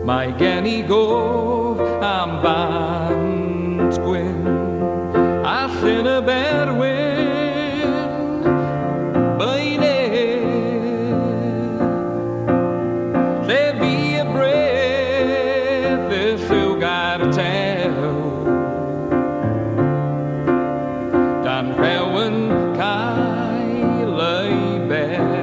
Mae gen I gof am bant gwyn allan y berwyn beinydd lle fi y breth y lliw gair tew dan rhewn cael ei bedyr.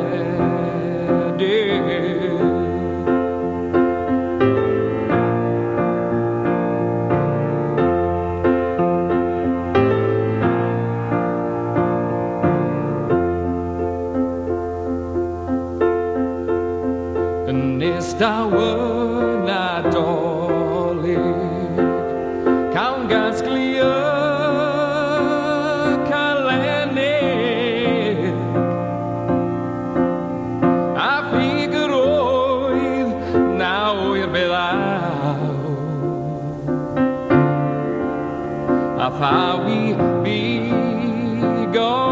Nes dawn Nadolig cawn gasglu calennig a ffigur oedd nawr belaw a phawi bigon